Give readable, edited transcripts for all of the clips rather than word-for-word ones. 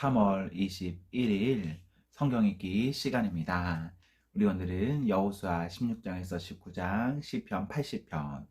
3월 21일 성경 읽기 시간입니다. 우리 오늘은 여호수아 16장에서 19장, 시편 80편,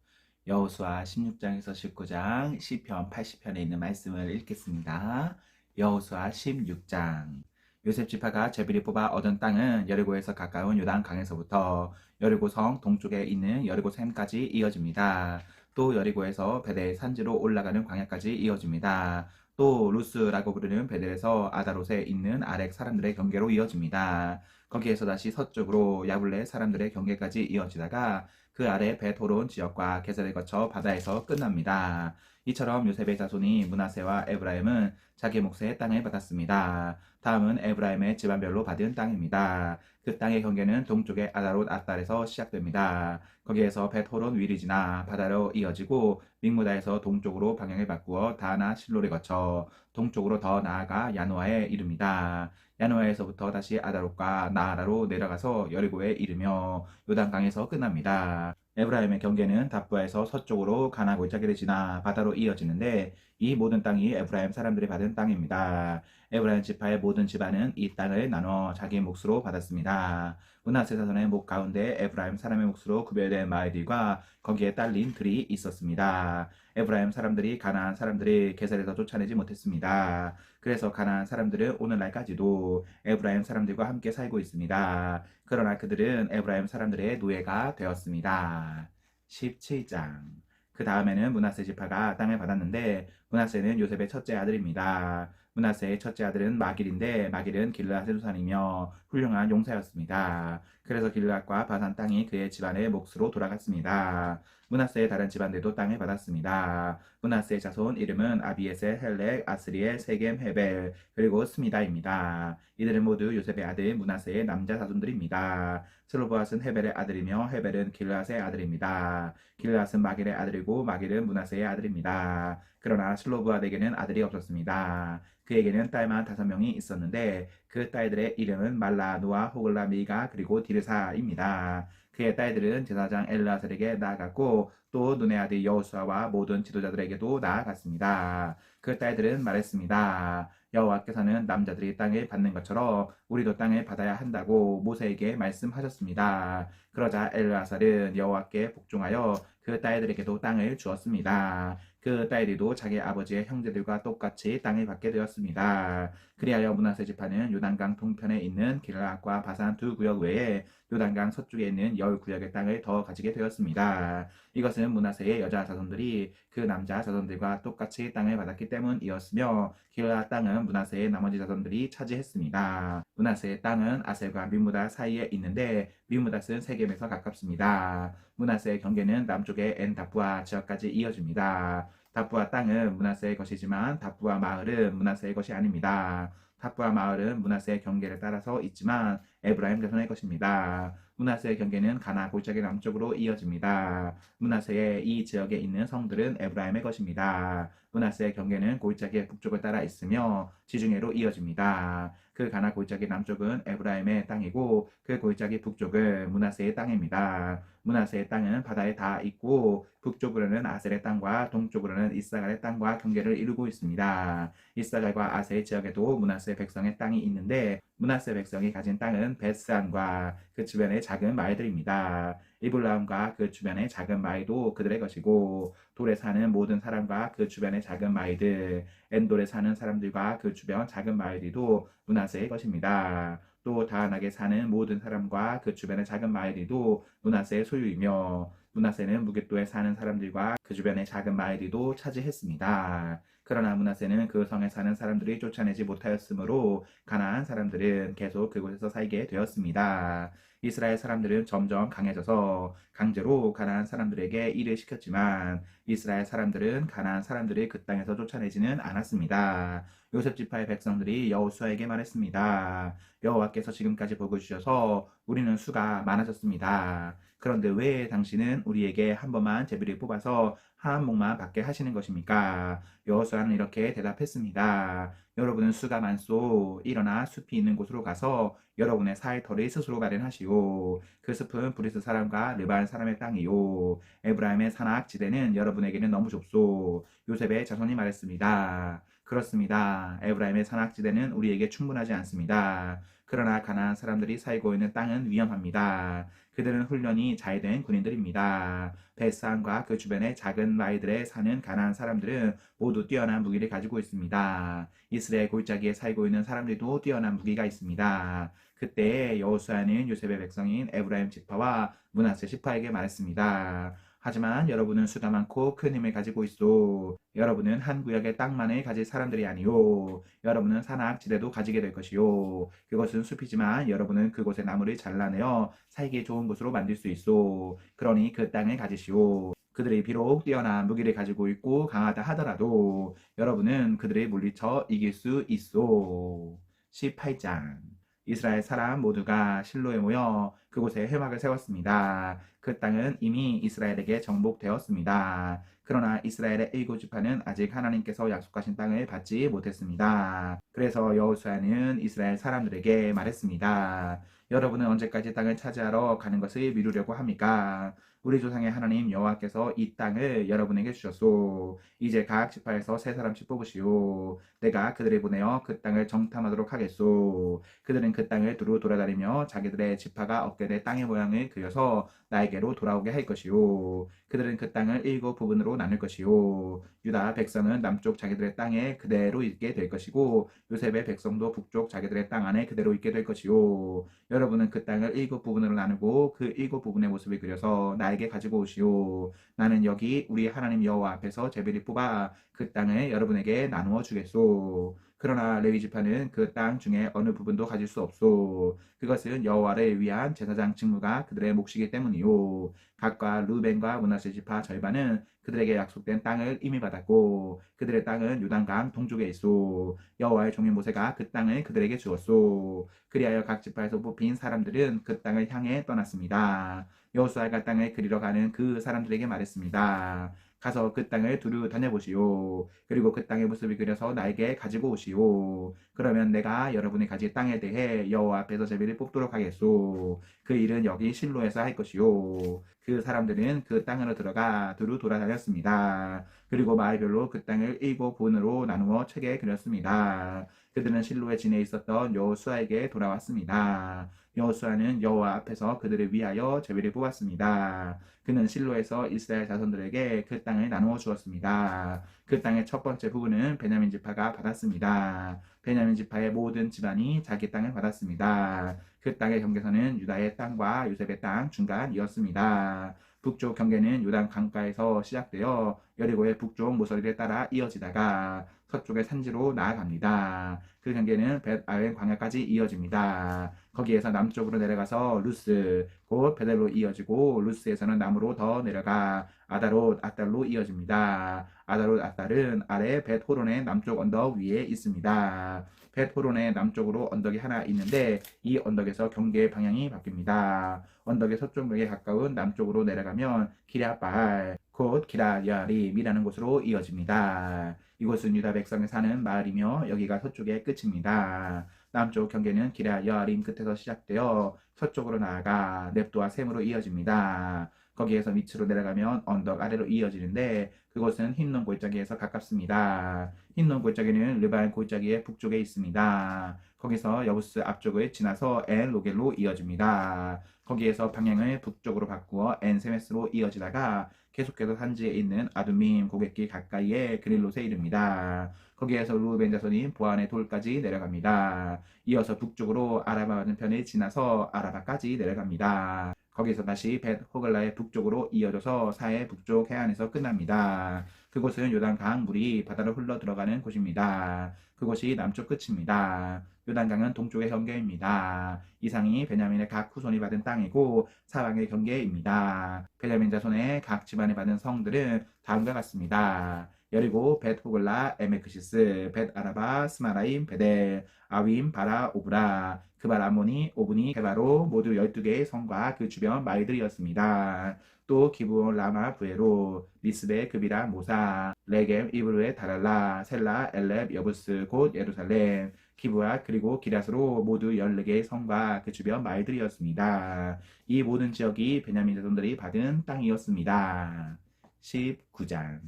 여호수아 16장에서 19장, 시편 80편에 있는 말씀을 읽겠습니다. 여호수아 16장. 요셉 지파가 제비를 뽑아 얻은 땅은 여리고에서 가까운 요단 강에서부터 여리고성 동쪽에 있는 여리고샘까지 이어집니다. 또 여리고에서 베델 산지로 올라가는 광야까지 이어집니다. 또 루스라고 부르는 베델에서 아다롯에 있는 아렉 사람들의 경계로 이어집니다. 거기에서 다시 서쪽으로 야블레 사람들의 경계까지 이어지다가 그 아래 베토론 지역과 게셀을 거쳐 바다에서 끝납니다. 이처럼 요셉의 자손이 므낫세와 에브라임은 자기 몫의 땅을 받았습니다. 다음은 에브라임의 집안별로 받은 땅입니다. 그 땅의 경계는 동쪽의 아다롯 아달에서 시작됩니다. 거기에서 베토론 위를 지나 바다로 이어지고 믹무다에서 동쪽으로 방향을 바꾸어 다나 실로를 거쳐 동쪽으로 더 나아가 야노아에 이릅니다. 야노아에서부터 다시 아다롯과 나아라로 내려가서 여리고에 이르며 요단강에서 끝납니다. 에브라임의 경계는 답부에서 서쪽으로 가나 골짜기를 지나 바다로 이어지는데 이 모든 땅이 에브라임 사람들이 받은 땅입니다. 에브라임 지파의 모든 집안은 이 땅을 나눠 자기 몫으로 받았습니다. 므낫세 자손의 목 가운데 에브라임 사람의 몫으로 구별된 마을들과 거기에 딸린 들이 있었습니다. 에브라임 사람들이 가나안 사람들을 게살에서 쫓아내지 못했습니다. 그래서 가나안 사람들은 오늘날까지도 에브라임 사람들과 함께 살고 있습니다. 그러나 그들은 에브라임 사람들의 노예가 되었습니다. 17장. 그 다음에는 므낫세 지파가 땅을 받았는데 므낫세는 요셉의 첫째 아들입니다. 므낫세의 첫째 아들은 마길인데 마길은 길르앗의 수산이며 훌륭한 용사였습니다. 그래서 길르앗과 바산 땅이 그의 집안의 몫으로 돌아갔습니다. 므낫세의 다른 집안들도 땅을 받았습니다. 므낫세의 자손 이름은 아비에셀, 헬렉, 아스리엘, 세겜, 헤벨 그리고 스미다입니다. 이들은 모두 요셉의 아들 므낫세의 남자 자손들입니다. 슬로보앗은 헤벨의 아들이며 헤벨은 길르앗의 아들입니다. 길르앗은 마길의 아들이고 마길은 므낫세의 아들입니다. 그러나 슬로보앗에게는 아들이 없었습니다. 그에게는 딸만 5명이 있었는데 그 딸들의 이름은 말라, 노아, 호글라, 밀가 그리고 디르사입니다. 그의 딸들은 제사장 엘르아살에게 나아갔고 또 눈의 아들 여호수아와 모든 지도자들에게도 나아갔습니다. 그 딸들은 말했습니다. 여호와께서는 남자들이 땅을 받는 것처럼 우리도 땅을 받아야 한다고 모세에게 말씀하셨습니다. 그러자 엘르아살은 여호와께 복종하여 그 딸들에게도 땅을 주었습니다. 그 딸들도 자기 아버지의 형제들과 똑같이 땅을 받게 되었습니다. 그리하여 므낫세 지파는 요단강 동편에 있는 길르앗과 바산 두 구역 외에 요단강 서쪽에 있는 10구역의 땅을 더 가지게 되었습니다. 이것은 므낫세의 여자 자손들이 그 남자 자손들과 똑같이 땅을 받았기 때문이었으며 길르앗 땅은 므낫세의 나머지 자손들이 차지했습니다. 므낫세의 땅은 아셀과 믹무다 사이에 있는데 믹무닷은 세겜에서 가깝습니다. 므낫세의 경계는 남쪽의 엔다프아 지역까지 이어집니다. 다프아 땅은 므낫세의 것이지만 다프아 마을은 므낫세의 것이 아닙니다. 다프아 마을은 므낫세의 경계를 따라서 있지만 에브라임 자손의 것입니다. 므낫세의 경계는 가나 골짜기 남쪽으로 이어집니다. 므낫세의 이 지역에 있는 성들은 에브라임의 것입니다. 므낫세의 경계는 골짜기의 북쪽을 따라 있으며 지중해로 이어집니다. 그 가나 골짜기 남쪽은 에브라임의 땅이고 그 골짜기 북쪽은 므낫세의 땅입니다. 므낫세의 땅은 바다에 다 있고 북쪽으로는 아셀의 땅과 동쪽으로는 이사갈의 땅과 경계를 이루고 있습니다. 이사갈과 아셀 지역에도 므낫세 백성의 땅이 있는데 므낫세 백성이 가진 땅은 베스안과 그 주변의 작은 마을들입니다. 이블라움과 그 주변의 작은 마을도 그들의 것이고 돌에 사는 모든 사람과 그 주변의 작은 마을들 엔돌에 사는 사람들과 그 주변 작은 마을들도 므낫세의 것입니다. 또 다한하게 사는 모든 사람과 그 주변의 작은 마을들도 므낫세의 소유이며 므낫세는 무깃도에 사는 사람들과 그 주변의 작은 마을들도 차지했습니다. 그러나 므낫세는 그 성에 사는 사람들이 쫓아내지 못하였으므로 가나안 사람들은 계속 그곳에서 살게 되었습니다. 이스라엘 사람들은 점점 강해져서 강제로 가나안 사람들에게 일을 시켰지만 이스라엘 사람들은 가나안 사람들이 그 땅에서 쫓아내지는 않았습니다. 요셉 지파의 백성들이 여호수아에게 말했습니다. 여호와께서 지금까지 복을 주셔서 우리는 수가 많아졌습니다. 그런데 왜 당신은 우리에게 한 번만 제비를 뽑아서 한 목만 받게 하시는 것입니까? 여호수아는 이렇게 대답했습니다. 여러분은 수가 많소. 일어나 숲이 있는 곳으로 가서 여러분의 살 터를 스스로 마련하시오. 그 숲은 브리스 사람과 르반 사람의 땅이요. 에브라임의 산악 지대는 여러분에게는 너무 좁소. 요셉의 자손이 말했습니다. 그렇습니다. 에브라임의 산악지대는 우리에게 충분하지 않습니다. 그러나 가나안 사람들이 살고 있는 땅은 위험합니다. 그들은 훈련이 잘 된 군인들입니다. 벳산과 그 주변의 작은 마을들에 사는 가나안 사람들은 모두 뛰어난 무기를 가지고 있습니다. 이스라엘 골짜기에 살고 있는 사람들도 뛰어난 무기가 있습니다. 그때 여호수아는 요셉의 백성인 에브라임 지파와 므낫세 지파에게 말했습니다. 하지만 여러분은 수가 많고 큰 힘을 가지고 있어. 여러분은 한 구역의 땅만을 가질 사람들이 아니요. 여러분은 산악지대도 가지게 될 것이요. 그것은 숲이지만 여러분은 그곳의 나무를 잘라내어 살기 좋은 곳으로 만들 수 있어. 그러니 그 땅을 가지시오. 그들이 비록 뛰어난 무기를 가지고 있고 강하다 하더라도 여러분은 그들을 물리쳐 이길 수 있어. 18장. 이스라엘 사람 모두가 실로에 모여 그곳에 회막을 세웠습니다. 그 땅은 이미 이스라엘에게 정복되었습니다. 그러나 이스라엘의 일곱 지파는 아직 하나님께서 약속하신 땅을 받지 못했습니다. 그래서 여호수아는 이스라엘 사람들에게 말했습니다. 여러분은 언제까지 땅을 차지하러 가는 것을 미루려고 합니까? 우리 조상의 하나님 여호와께서 이 땅을 여러분에게 주셨소. 이제 각 지파에서 세 사람씩 뽑으시오. 내가 그들을 보내어 그 땅을 정탐하도록 하겠소. 그들은 그 땅을 두루 돌아다니며 자기들의 지파가 얻게 될 땅의 모양을 그려서 나에게로 돌아오게 할 것이요. 그들은 그 땅을 일곱 부분으로 나눌 것이요. 유다 백성은 남쪽 자기들의 땅에 그대로 있게 될 것이고 요셉의 백성도 북쪽 자기들의 땅 안에 그대로 있게 될 것이요. 여러분은 그 땅을 일곱 부분으로 나누고 그 일곱 부분의 모습을 그려서 나에게 가지고 오시오. 나는 여기 우리 하나님 여호와 앞에서 제비를 뽑아 그 땅을 여러분에게 나누어 주겠소. 그러나 레위 지파는 그 땅 중에 어느 부분도 가질 수 없소. 그것은 여호와를 위한 제사장 직무가 그들의 몫이기 때문이요. 각과 루벤과 므낫세 지파 절반은 그들에게 약속된 땅을 이미 받았고 그들의 땅은 요단강 동쪽에 있소. 여호와의 종인 모세가 그 땅을 그들에게 주었소. 그리하여 각 지파에서 뽑힌 사람들은 그 땅을 향해 떠났습니다. 여호수아가 땅을 그리러 가는 그 사람들에게 말했습니다. 가서 그 땅을 두루 다녀보시오. 그리고 그 땅의 모습을 그려서 나에게 가지고 오시오. 그러면 내가 여러분이 가진 땅에 대해 여호와 앞에서 제비를 뽑도록 하겠소. 그 일은 여기 실로에서 할 것이요. 그 사람들은 그 땅으로 들어가 두루 돌아다녔습니다. 그리고 마을별로 그 땅을 일곱 부분으로 나누어 책에 그렸습니다. 그들은 실로에 지내 있었던 여호수아에게 돌아왔습니다. 여호수아는 여호와 앞에서 그들을 위하여 제비를 뽑았습니다. 그는 실로에서 이스라엘 자손들에게 그 땅을 나누어 주었습니다. 그 땅의 첫 번째 부분은 베냐민 지파가 받았습니다. 베냐민 지파의 모든 집안이 자기 땅을 받았습니다. 그 땅의 경계선은 유다의 땅과 요셉의 땅 중간이었습니다. 북쪽 경계는 요단 강가에서 시작되어 여리고의 북쪽 모서리를 따라 이어지다가 서쪽의 산지로 나아갑니다. 그 경계는 벳아웬 광야까지 이어집니다. 거기에서 남쪽으로 내려가서 루스, 곧 베델로 이어지고 루스에서는 남으로 더 내려가 아다롯, 아달로 이어집니다. 아다롯, 아달은 아래 벳호론의 남쪽 언덕 위에 있습니다. 벳호론의 남쪽으로 언덕이 하나 있는데 이 언덕에서 경계의 방향이 바뀝니다. 언덕의 서쪽벽에 가까운 남쪽으로 내려가면 기랴바알, 곧 기랴야림이라는 곳으로 이어집니다. 이곳은 유다 백성이 사는 마을이며 여기가 서쪽의 끝입니다. 남쪽 경계는 기랴야림 끝에서 시작되어 서쪽으로 나아가 넵도와 셈으로 이어집니다. 거기에서 밑으로 내려가면 언덕 아래로 이어지는데 그곳은 흰논 골짜기에서 가깝습니다. 흰논 골짜기는 르반 골짜기의 북쪽에 있습니다. 거기서 여부스 앞쪽을 지나서 엔 로겔로 이어집니다. 거기에서 방향을 북쪽으로 바꾸어 엔 세메스로 이어지다가 계속해서 산지에 있는 아둠밈 고갯길 가까이에 그릴롯에 이릅니다. 거기에서 루벤 자손인 보안의 돌까지 내려갑니다. 이어서 북쪽으로 아라바 맞은편을 지나서 아라바까지 내려갑니다. 거기서 다시 벳 호글라의 북쪽으로 이어져서 사해 북쪽 해안에서 끝납니다. 그곳은 요단강 물이 바다로 흘러 들어가는 곳입니다. 그곳이 남쪽 끝입니다. 요단강은 동쪽의 경계입니다. 이상이 베냐민의 각 후손이 받은 땅이고 사방의 경계입니다. 베냐민 자손의 각 집안이 받은 성들은 다음과 같습니다. 여리고, 벳 호글라, 에메크시스, 벳 아라바, 스마라임, 베델, 아윈, 바라, 오브라, 그발 아모니, 오브니, 게바로 모두 12개의 성과 그 주변 마을들이었습니다. 또 기브온, 라마, 부에로, 리스베, 그비라, 모사, 레겜, 이브르에 다랄라, 셀라, 엘렙, 여부스, 곧 예루살렘, 기브와 그리고 기라스로 모두 14개의 성과 그 주변 마을들이었습니다. 이 모든 지역이 베냐민 자손들이 받은 땅이었습니다. 19장.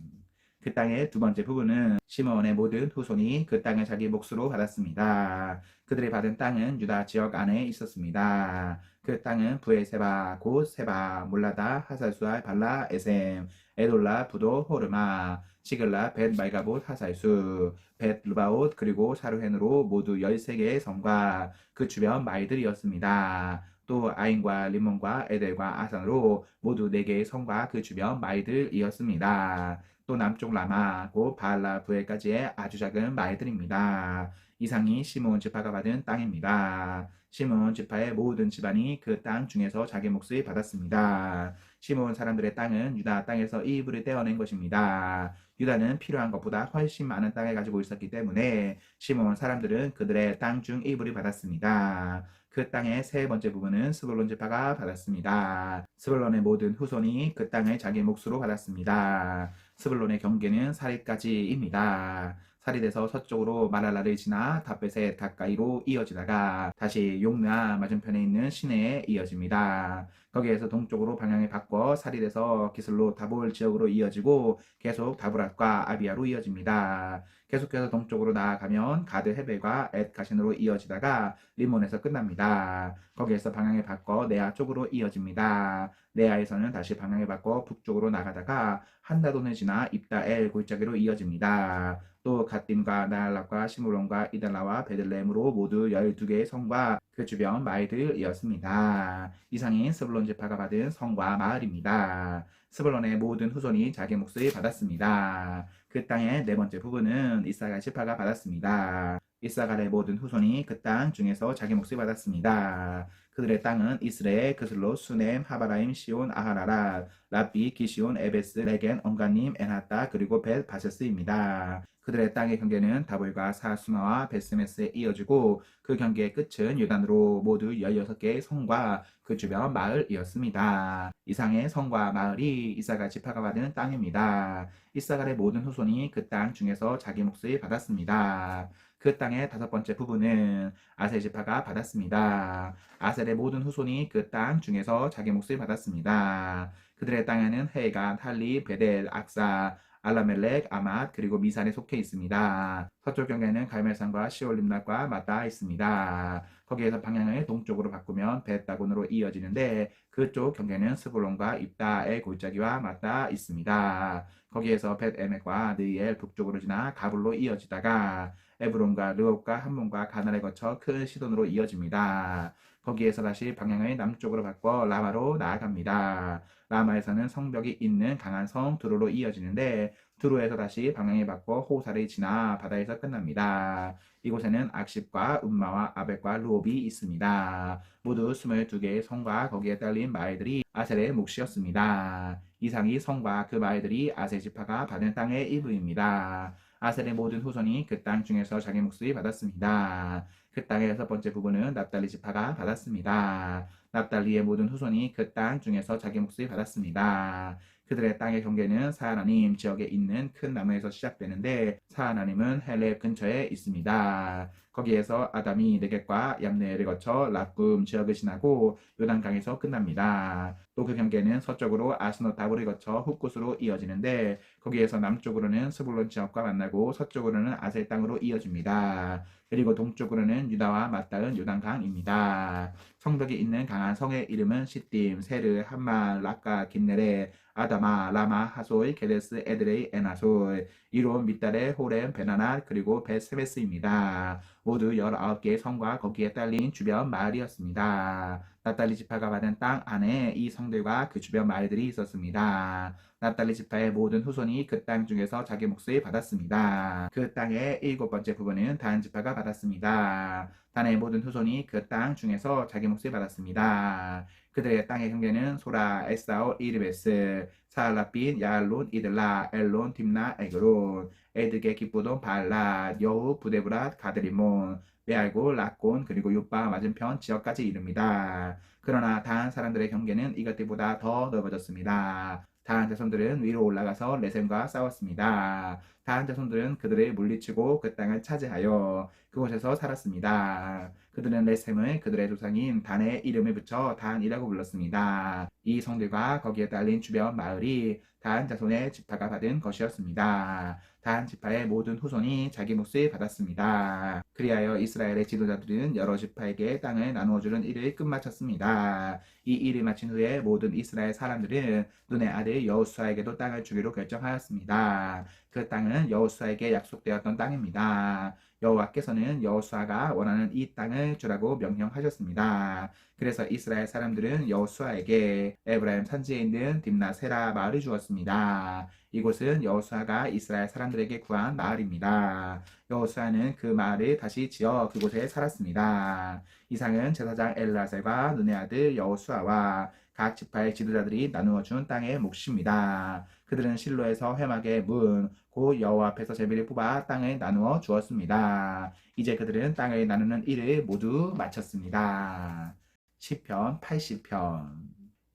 그 땅의 두 번째 부분은 시므온의 모든 후손이 그 땅을 자기 몫으로 받았습니다. 그들이 받은 땅은 유다 지역 안에 있었습니다. 그 땅은 브에세바, 곧 세바, 몰라다, 하살수알, 발라, 에셈, 에돌라, 부도, 호르마, 시글라, 벳 말가봇, 하살수, 벳 루바옷, 그리고 사르헨으로 모두 13개의 성과 그 주변 마을들이었습니다. 또 아인과 림몬과 에델과 아산으로 모두 4개의 성과 그 주변 마을들이었습니다. 또 남쪽 라마, 곧 바알라 부엘까지의 아주 작은 마을들입니다. 이상이 시므온 지파가 받은 땅입니다. 시므온 지파의 모든 집안이 그 땅 중에서 자기 몫을 받았습니다. 시므온 사람들의 땅은 유다 땅에서 일부를 떼어낸 것입니다. 유다는 필요한 것보다 훨씬 많은 땅을 가지고 있었기 때문에 시므온 사람들은 그들의 땅 중 일부를 받았습니다. 그 땅의 세 번째 부분은 스불론 지파가 받았습니다. 스불론의 모든 후손이 그 땅을 자기 몫으로 받았습니다. 스불론의 경계는 사릿까지입니다. 사릿에서 서쪽으로 마랄라를 지나 다벳의 가까이로 이어지다가 다시 용르아 맞은편에 있는 시내에 이어집니다. 거기에서 동쪽으로 방향을 바꿔 사릿에서 기슬로 다볼 지역으로 이어지고 계속 다브랏과 아비아로 이어집니다. 계속해서 동쪽으로 나아가면 가드 헤벨과 엣 가신으로 이어지다가 림몬에서 끝납니다. 거기에서 방향을 바꿔 네아 쪽으로 이어집니다. 네아에서는 다시 방향을 바꿔 북쪽으로 나가다가 한다돈을 지나 입다엘 골짜기로 이어집니다. 또 갓딤과 나알락과 시므론과 이달라와 베들레헴으로 모두 12개의 성과 그 주변 마을들이었습니다. 이상이 스불론 지파가 받은 성과 마을입니다. 스불론의 모든 후손이 자기 몫을 받았습니다. 그 땅의 네 번째 부분은 이사갈 지파가 받았습니다. 이사갈의 모든 후손이 그 땅 중에서 자기 몫을 받았습니다. 그들의 땅은 이스라엘, 그슬로, 수넴, 하바라임, 시온, 아하라라, 라비, 기시온, 에베스, 레겐, 언가님, 엔하타, 그리고 벳 바세스입니다. 그들의 땅의 경계는 다볼과 사수마와 베스메스에 이어지고 그 경계의 끝은 요단으로 모두 16개의 성과 그 주변 마을이었습니다. 이상의 성과 마을이 이사갈 지파가 받은 땅입니다. 이사갈의 모든 후손이 그 땅 중에서 자기 몫을 받았습니다. 그 땅의 다섯 번째 부분은 아셀 지파가 받았습니다. 아셀의 모든 후손이 그 땅 중에서 자기 몫을 받았습니다. 그들의 땅에는 헤가, 탈리, 베델, 악사, 알라멜렉, 아맛, 그리고 미산에 속해 있습니다. 서쪽 경계는 갈멜산과 시올림락과 맞닿아 있습니다. 거기에서 방향을 동쪽으로 바꾸면 벳다곤으로 이어지는데 그쪽 경계는 스불론과 입다의 골짜기와 맞닿아 있습니다. 거기에서 벳에멕과 느이엘 북쪽으로 지나 가불로 이어지다가 에브론과 르홉과 함몬과 가나를 거쳐 큰 시돈으로 이어집니다. 거기에서 다시 방향을 남쪽으로 바꿔 라마로 나아갑니다. 라마에서는 성벽이 있는 강한 성 두로로 이어지는데 두로에서 다시 방향을 바꿔 호사를 지나 바다에서 끝납니다. 이곳에는 악십과 음마와 아벡과 루옵이 있습니다. 모두 22개의 성과 거기에 딸린 마을들이 아셀의 몫이었습니다. 이상이 성과 그 마을들이 아셀 지파가 받은 땅의 일부입니다. 아셀의 모든 후손이 그 땅 중에서 자기 몫을 받았습니다. 그 땅의 여섯 번째 부분은 납달리 지파가 받았습니다. 납달리의 모든 후손이 그 땅 중에서 자기 몫을 받았습니다. 그들의 땅의 경계는 사하나님 지역에 있는 큰 나무에서 시작되는데 사하나님은 헬렙 근처에 있습니다. 거기에서 아담이 네겝과 얌네를 거쳐 랍굼 지역을 지나고 요단강에서 끝납니다. 또 그 경계는 서쪽으로 아스노다볼을 거쳐 훗곳으로 이어지는데 거기에서 남쪽으로는 스불론 지역과 만나고 서쪽으로는 아셀 땅으로 이어집니다. 그리고 동쪽으로는 유다와 맞닿은 요단강입니다. 성벽이 있는 강한 성의 이름은 시딤, 세르, 함만, 락가, 긴네레, 아다마, 라마, 하솔, 게데스, 에드레이, 에나솔, 이론, 밑달의 호렘, 베나나, 그리고 베스메스입니다. 모두 19개의 성과 거기에 딸린 주변 마을이었습니다. 납달리 지파가 받은 땅 안에 이 성들과 그 주변 마을들이 있었습니다. 납달리 지파의 모든 후손이 그 땅 중에서 자기 몫을 받았습니다. 그 땅의 일곱 번째 부분은 단 지파가 받았습니다. 단의 모든 후손이 그 땅 중에서 자기 몫을 받았습니다. 그들의 땅의 경계는 소라, 에사오, 이르베스, 사알라빈, 야알론, 이들라, 엘론, 딥나, 에그론, 에드게, 기쁘돈, 발라, 여후, 부데브랏, 가드리몬, 메알고, 락곤, 그리고 요빠 맞은편 지역까지 이릅니다. 그러나 단 사람들의 경계는 이것들보다 더 넓어졌습니다. 단 자손들은 위로 올라가서 레셈과 싸웠습니다. 다한 자손들은 그들을 물리치고 그 땅을 차지하여 그곳에서 살았습니다. 그들은 레셈을 그들의 조상인 단의 이름을 붙여 단이라고 불렀습니다. 이 성들과 거기에 딸린 주변 마을이 단 자손의 지파가 받은 것이었습니다. 단 지파의 모든 후손이 자기 몫을 받았습니다. 그리하여 이스라엘의 지도자들은 여러 지파에게 땅을 나누어 주는 일을 끝마쳤습니다. 이 일을 마친 후에 모든 이스라엘 사람들은 눈의 아들 여호수아에게도 땅을 주기로 결정하였습니다. 그 땅은 여호수아에게 약속되었던 땅입니다. 여호와께서는 여호수아가 원하는 이 땅을 주라고 명령하셨습니다. 그래서 이스라엘 사람들은 여호수아에게 에브라임 산지에 있는 딥나세라 마을을 주었습니다. 이곳은 여호수아가 이스라엘 사람들에게 구한 마을입니다. 여호수아는 그 마을을 다시 지어 그곳에 살았습니다. 이상은 제사장 엘르아살과 눈의 아들 여호수아와 각 지파의 지도자들이 나누어 준 땅의 몫입니다. 그들은 실로에서 회막의 문, 곧 여호와 앞에서 제비를 뽑아 땅을 나누어 주었습니다. 이제 그들은 땅을 나누는 일을 모두 마쳤습니다. 시편 80편.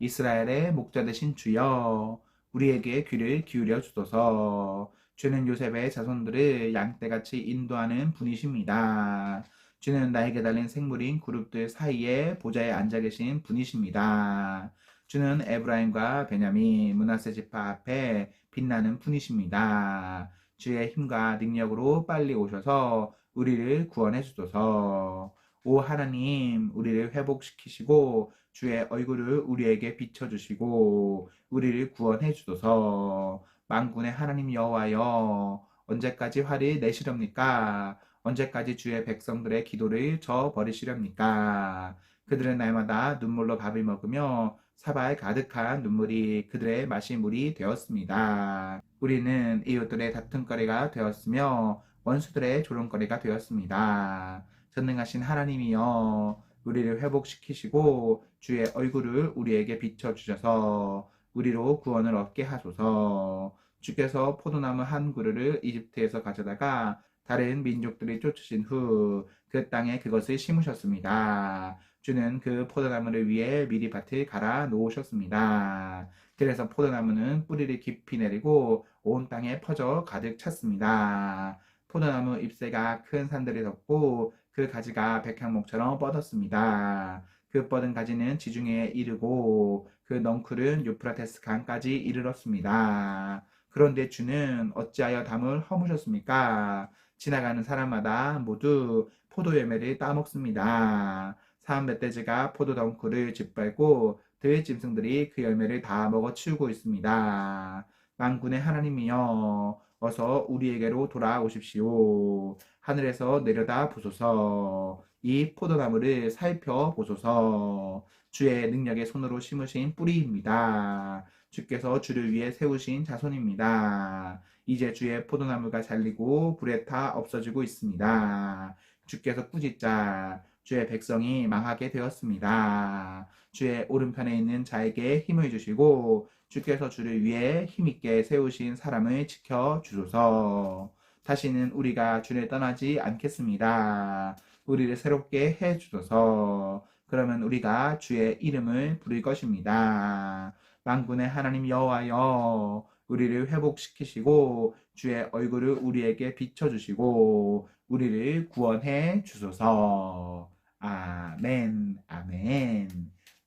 이스라엘의 목자 되신 주여, 우리에게 귀를 기울여 주소서. 주는 요셉의 자손들을 양떼같이 인도하는 분이십니다. 주는 나에게 달린 생물인 그룹들 사이에 보좌에 앉아 계신 분이십니다. 주는 에브라임과 베냐민, 므낫세 지파 앞에 빛나는 분이십니다. 주의 힘과 능력으로 빨리 오셔서 우리를 구원해 주소서. 오 하나님, 우리를 회복시키시고 주의 얼굴을 우리에게 비춰주시고 우리를 구원해 주소서. 만군의 하나님 여호와여, 언제까지 화를 내시렵니까? 언제까지 주의 백성들의 기도를 저버리시렵니까? 그들은 날마다 눈물로 밥을 먹으며 사발 가득한 눈물이 그들의 마실 물이 되었습니다. 우리는 이웃들의 다툼거리가 되었으며 원수들의 조롱거리가 되었습니다. 전능하신 하나님이여, 우리를 회복시키시고 주의 얼굴을 우리에게 비춰주셔서 우리로 구원을 얻게 하소서. 주께서 포도나무 한 그루를 이집트에서 가져다가 다른 민족들이 쫓으신 후 그 땅에 그것을 심으셨습니다. 주는 그 포도나무를 위해 미리 밭을 갈아 놓으셨습니다. 그래서 포도나무는 뿌리를 깊이 내리고 온 땅에 퍼져 가득 찼습니다. 포도나무 잎새가 큰 산들을 덮고 그 가지가 백향목처럼 뻗었습니다. 그 뻗은 가지는 지중해에 이르고 그 넝쿨은 유프라테스 강까지 이르렀습니다. 그런데 주는 어찌하여 담을 허무셨습니까? 지나가는 사람마다 모두 포도 열매를 따먹습니다. 사람 멧돼지가 포도 덩쿨을 짓밟고 들의 짐승들이 그 열매를 다 먹어 치우고 있습니다. 만군의 하나님이여, 어서 우리에게로 돌아오십시오. 하늘에서 내려다 보소서. 이 포도나무를 살펴보소서. 주의 능력의 손으로 심으신 뿌리입니다. 주께서 주를 위해 세우신 자손입니다. 이제 주의 포도나무가 잘리고 불에 타 없어지고 있습니다. 주께서 꾸짖자 주의 백성이 망하게 되었습니다. 주의 오른편에 있는 자에게 힘을 주시고 주께서 주를 위해 힘있게 세우신 사람을 지켜 주소서. 다시는 우리가 주를 떠나지 않겠습니다. 우리를 새롭게 해 주소서. 그러면 우리가 주의 이름을 부를 것입니다. 만군의 하나님 여호와여, 우리를 회복시키시고 주의 얼굴을 우리에게 비춰주시고 우리를 구원해 주소서. 아멘, 아멘.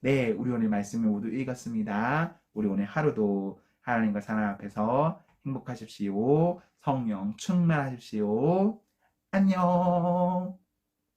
네, 우리 오늘 말씀을 모두 읽었습니다. 우리 오늘 하루도 하나님과 사람 앞에서 행복하십시오. 성령 충만하십시오. 안녕.